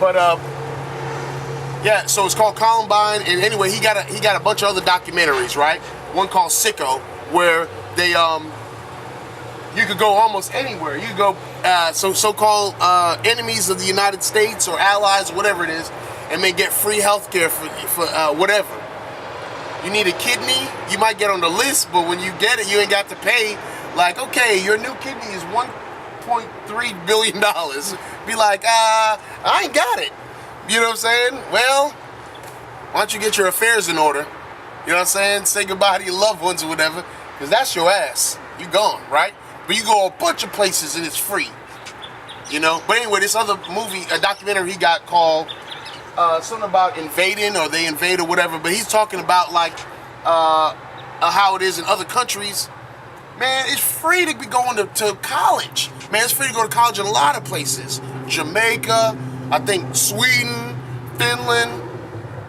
But yeah, so it's called Columbine, and anyway, he got a bunch of other documentaries, right? One called Sicko, where they you could go almost anywhere. You could go so-called enemies of the United States or allies or whatever it is, and may get free health care for whatever. You need a kidney, you might get on the list, but when you get it, you ain't got to pay. Like, okay, your new kidney is $1.3 billion. Be like, I ain't got it. You know what I'm saying? Well, why don't you get your affairs in order? You know what I'm saying? Say goodbye to your loved ones or whatever, because that's your ass. You gone, right? But you go a bunch of places and it's free. You know? But anyway, this other movie, a documentary he got called something about invading or they invade or whatever, but he's talking about like how it is in other countries. Man, it's free to be going to college. Man, it's free to go to college in a lot of places. Jamaica, I think Sweden, Finland.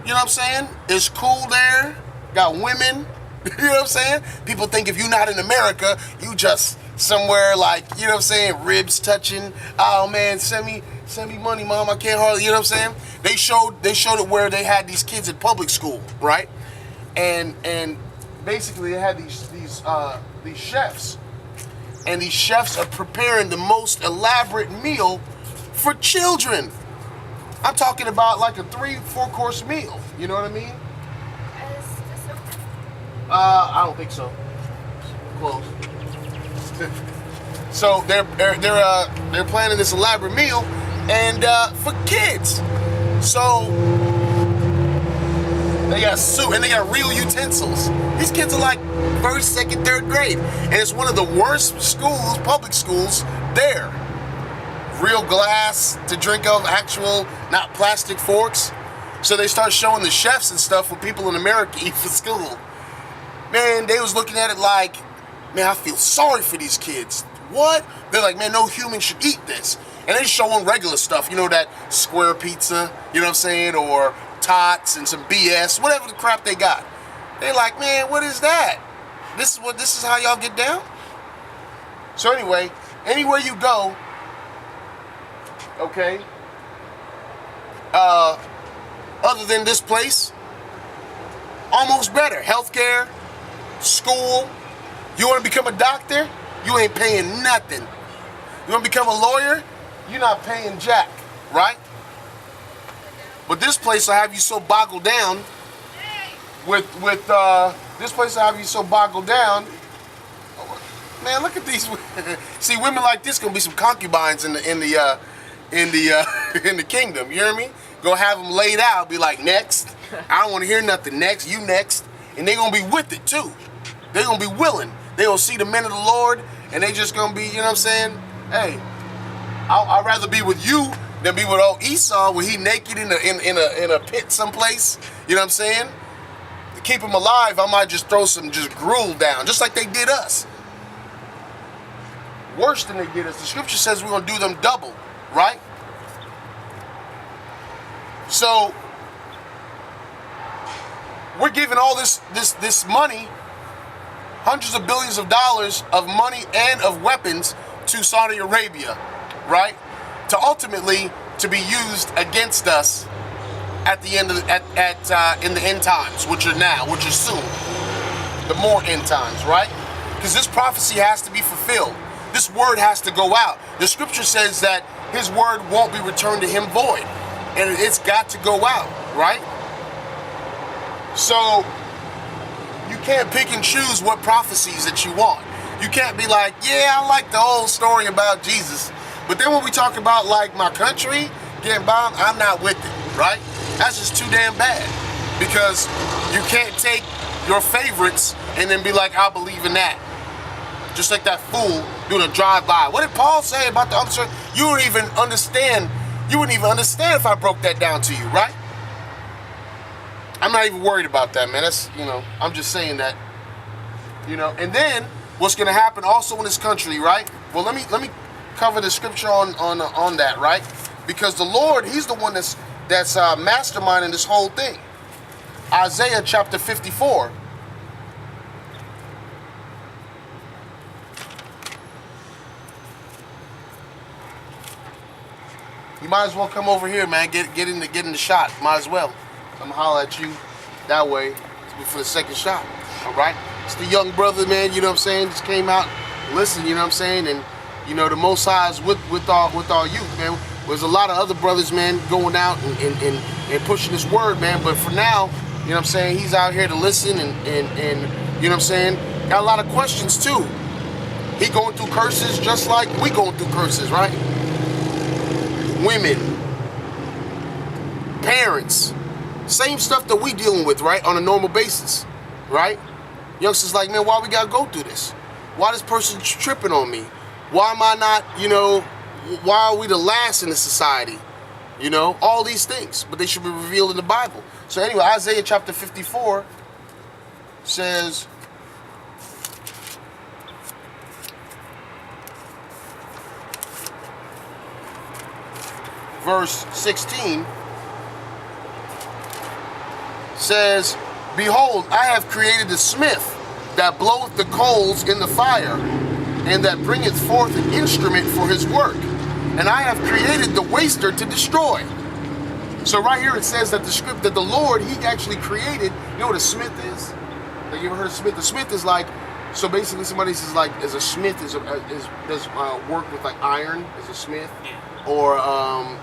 You know what I'm saying? It's cool there. Got women. You know what I'm saying? People think if you're not in America, you just somewhere like, you know what I'm saying, ribs touching. Oh man, send me money, mom. I can't hardly, you know what I'm saying? They showed it where they had these kids at public school, right? And basically they had these chefs. And these chefs are preparing the most elaborate meal for children. I'm talking about like a 3-4 course meal. You know what I mean? I don't think so. Close. So they're planning this elaborate meal and for kids. So they got soup and they got real utensils. These kids are like first, second, third grade, and it's one of the worst schools, public schools there. Real glass to drink of, actual, not plastic forks. So they start showing the chefs and stuff what people in America eat for school. Man, they was looking at it like, man, I feel sorry for these kids. What? They're like, man, no human should eat this. And they showing regular stuff, you know, that square pizza, you know what I'm saying, or tots and some BS, whatever the crap they got. They like, man, what is that? This is how y'all get down? So anyway, anywhere you go, okay, other than this place, almost better. Healthcare, school. You want to become a doctor? You ain't paying nothing. You want to become a lawyer? You're not paying jack, right? But this place will have you so boggled down with this place will have you so boggled down. Man, look at these. See, women like this gonna be some concubines in the kingdom. You hear me? Go have them laid out. Be like, next. I don't want to hear nothing. Next, you next, and they gonna be with it too. They gonna be willing. They gonna see the men of the Lord, and they just gonna be, you know what I'm saying? Hey, I'd rather be with you than be with old Esau, where he naked in a pit someplace. You know what I'm saying? To keep him alive, I might just throw some gruel down, just like they did us. Worse than they did us. The scripture says we're gonna do them double, right? So we're giving all this money, hundreds of billions of dollars of money and of weapons to Saudi Arabia, right? To ultimately to be used against us at the end of in the end times, which are now, which are soon, the more end times, right? Because this prophecy has to be fulfilled. This word has to go out. The scripture says that his word won't be returned to him void, and it's got to go out, right? So you can't pick and choose what prophecies that you want. You can't be like, yeah, I like the whole story about Jesus, but then when we talk about like my country getting bombed, I'm not with it, right? That's just too damn bad, because you can't take your favorites and then be like, I believe in that. Just like that fool doing a drive-by. What did Paul say about the other story? You wouldn't even understand if I broke that down to you, right? I'm not even worried about that, man. That's, you know, I'm just saying that, you know. And then what's going to happen also in this country, right? Well, let me cover the scripture on that, right? Because the Lord, he's the one that's masterminding this whole thing. Isaiah chapter 54. you might as well come over here, man. Get in the shot. Might as well. I'm gonna holler at you that way for the second shot. All right. It's the young brother, man. You know what I'm saying? Just came out, listen. You know what I'm saying? And you know the Most High is with our youth, man. There's a lot of other brothers, man, going out and pushing this word, man. But for now, you know what I'm saying? He's out here to listen and you know what I'm saying? Got a lot of questions too. He going through curses just like we going through curses, right? Women, parents, same stuff that we dealing with, right? On a normal basis, right? Youngsters like, man, why we gotta go through this? Why this person tripping on me? Why am I not, you know, why are we the last in the society? You know, all these things, but they should be revealed in the Bible. So anyway, Isaiah chapter 54 says, verse 16 says, behold, I have created the smith that bloweth the coals in the fire, and that bringeth forth an instrument for his work. And I have created the waster to destroy. So right here it says that the Lord, he actually created, you know what a smith is? Have you ever heard of smith? The smith is like, so basically somebody says like, as a smith does work with like iron, as a smith. Or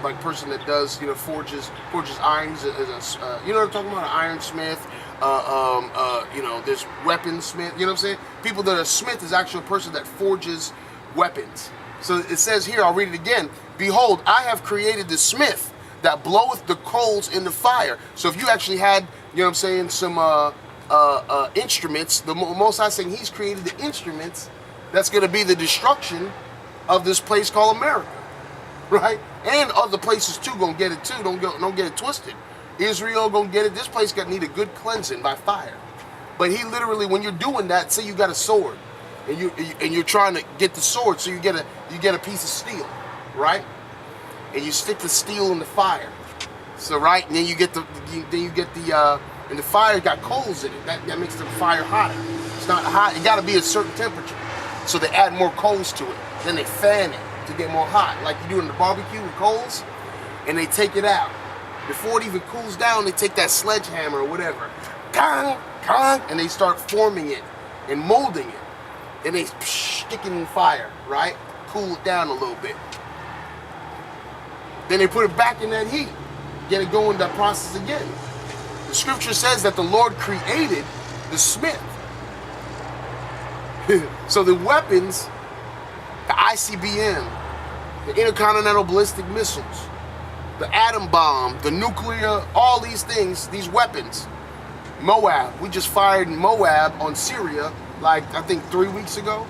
like person that does, you know, forges irons, you know what I'm talking about, an ironsmith. You know, there's weaponsmith. You know what I'm saying? People that are smith is actually a person that forges weapons. So it says here, I'll read it again. Behold, I have created the smith that bloweth the coals in the fire. So if you actually had, you know what I'm saying, some instruments, the Most High saying He's created the instruments that's going to be the destruction of this place called America. Right? And other places too gonna get it too. Don't get it twisted. Israel gonna get it. This place got need a good cleansing by fire. But he literally, when you're doing that, say you got a sword, and you're trying to get the sword, so you get a piece of steel, right? And you stick the steel in the fire. So right, and then you get the and the fire got coals in it. That makes the fire hotter. It's not hot. It got to be a certain temperature. So they add more coals to it. Then they fan it to get more hot, like you do in the barbecue with coals, and they take it out. Before it even cools down, they take that sledgehammer or whatever, and they start forming it and molding it. Then they stick it in fire, right? Cool it down a little bit. Then they put it back in that heat, get it going, that process again. The scripture says that the Lord created the smith. So the weapons, the ICBM, the intercontinental ballistic missiles, the atom bomb, the nuclear, all these things, these weapons. Moab, we just fired Moab on Syria, like I think 3 weeks ago.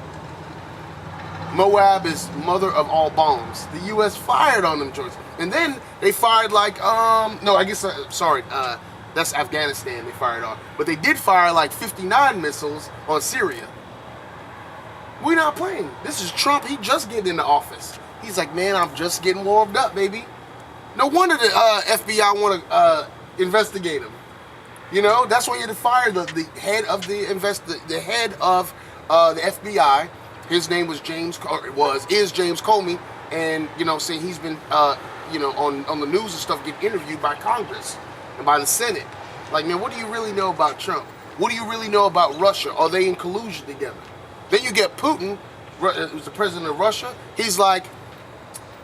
Moab is mother of all bombs. The U.S. fired on them, George. And then they fired like, no, I guess, that's Afghanistan they fired on. But they did fire like 59 missiles on Syria. We're not playing. This is Trump. He just getting into office. He's like, man, I'm just getting warmed up, baby. No wonder the FBI want to investigate him. You know, that's why you had to fire the head of the head of the FBI. His name was James Comey, and you know, saying he's been you know, on the news and stuff, getting interviewed by Congress and by the Senate. Like, man, what do you really know about Trump? What do you really know about Russia? Are they in collusion together? Then you get Putin, who's the president of Russia. He's like,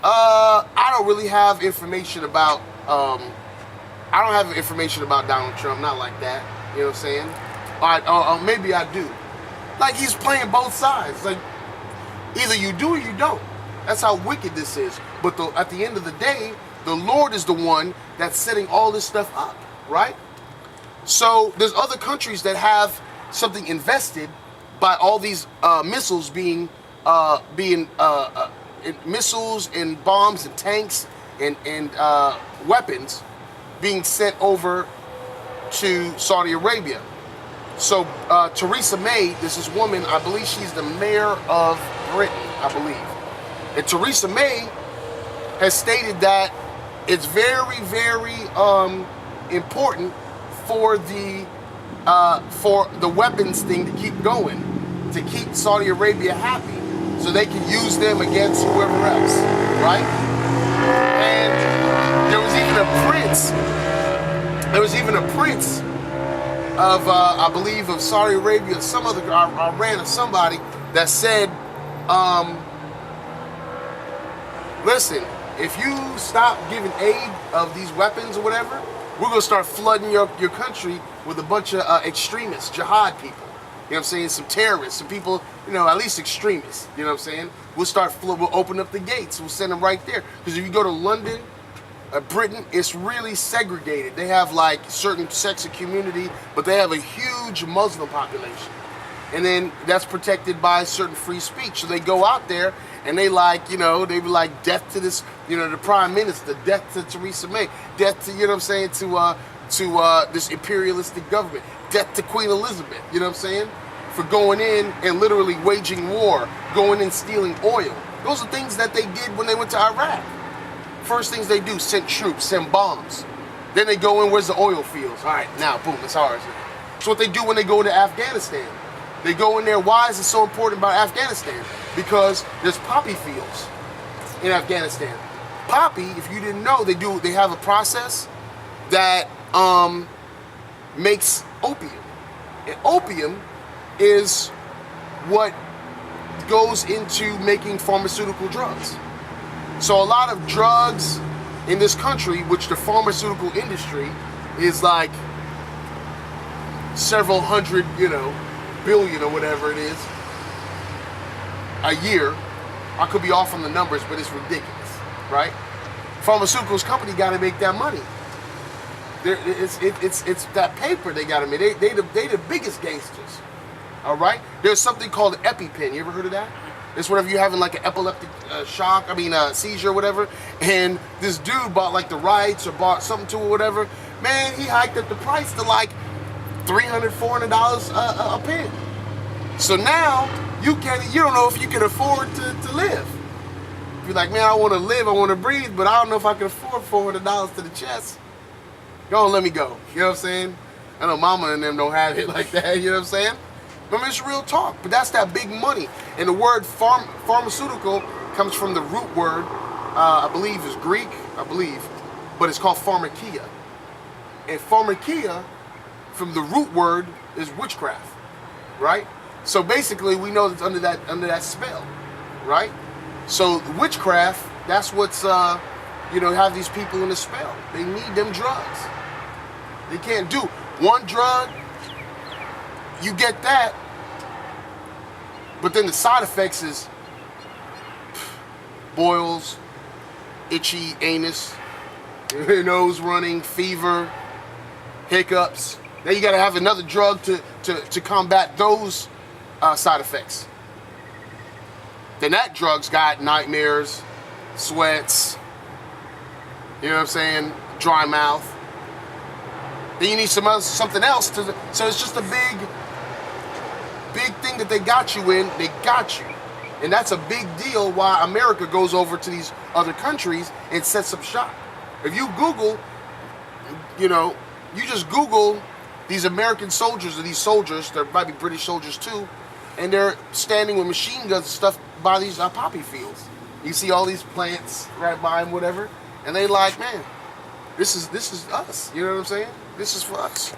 I don't really have information about, I don't have information about Donald Trump, not like that. You know what I'm saying? Maybe I do. Like, he's playing both sides. Like, either you do or you don't. That's how wicked this is. But at the end of the day, the Lord is the one that's setting all this stuff up, right? So there's other countries that have something invested by all these missiles being missiles and bombs and tanks and weapons being sent over to Saudi Arabia. So Theresa May, this is woman, I believe she's the mayor of Britain, I believe. And Theresa May has stated that it's very, very important for the weapons thing to keep going, to keep Saudi Arabia happy, so they can use them against whoever else, right? And prince. There was even a prince of, I believe, of Saudi Arabia, some other Iran or somebody that said, listen, if you stop giving aid of these weapons or whatever, we're gonna start flooding your country with a bunch of extremists, jihad people. You know what I'm saying? Some terrorists, some people, you know, at least extremists. You know what I'm saying? We'll open up the gates. We'll send them right there. Because if you go to London, Britain, it's really segregated. They have like certain sects of community, but they have a huge Muslim population. And then that's protected by certain free speech. So they go out there and they like, you know, they be like, death to this, you know, the prime minister, death to Theresa May, death to, you know what I'm saying, to this imperialistic government, death to Queen Elizabeth, you know what I'm saying, for going in and literally waging war, going in stealing oil. Those are things that they did when they went to Iraq. First things they do, send troops, send bombs. Then they go in, where's the oil fields? All right, now, boom, it's ours. That's what they do when they go to Afghanistan. They go in there. Why is it so important about Afghanistan? Because there's poppy fields in Afghanistan. Poppy, if you didn't know, they have a process that makes opium. And opium is what goes into making pharmaceutical drugs. So a lot of drugs in this country, which the pharmaceutical industry is like several hundred, you know, billion or whatever it is a year. I could be off on the numbers, but it's ridiculous, right? Pharmaceuticals company got to make that money. It's that paper they got to make. They the biggest gangsters, all right? There's something called EpiPen. You ever heard of that? It's whenever you're having like an epileptic seizure or whatever, and this dude bought like the rights or bought something to it or whatever. Man, he hiked up the price to like $300, $400 a pen. So now you don't know if you can afford to live. You're like, man, I want to live, I want to breathe, but I don't know if I can afford $400 to the chest. Don't let me go. You know what I'm saying? I know mama and them don't have it like that. You know what I'm saying? I mean, it's real talk, but that's that big money. And the word pharmaceutical comes from the root word, I believe is Greek, but it's called pharmakia. And pharmakia, from the root word, is witchcraft, right? So basically, we know it's under that spell, right? So witchcraft, that's what's have these people in the spell. They need them drugs. They can't do one drug. You get that, but then the side effects is boils, itchy anus, nose running, fever, hiccups. Now you got to have another drug to combat those side effects. Then that drug's got nightmares, sweats, you know what I'm saying, dry mouth. Then you need something else so it's just a big thing that they got you in. They got you. And that's a big deal why America goes over to these other countries and sets up shop. If you Google, you just Google these American soldiers or these soldiers, there might be British soldiers too, and they're standing with machine guns and stuff by these poppy fields. You see all these plants right by them, whatever, and they like, man, this is us. You know what I'm saying? This is for us.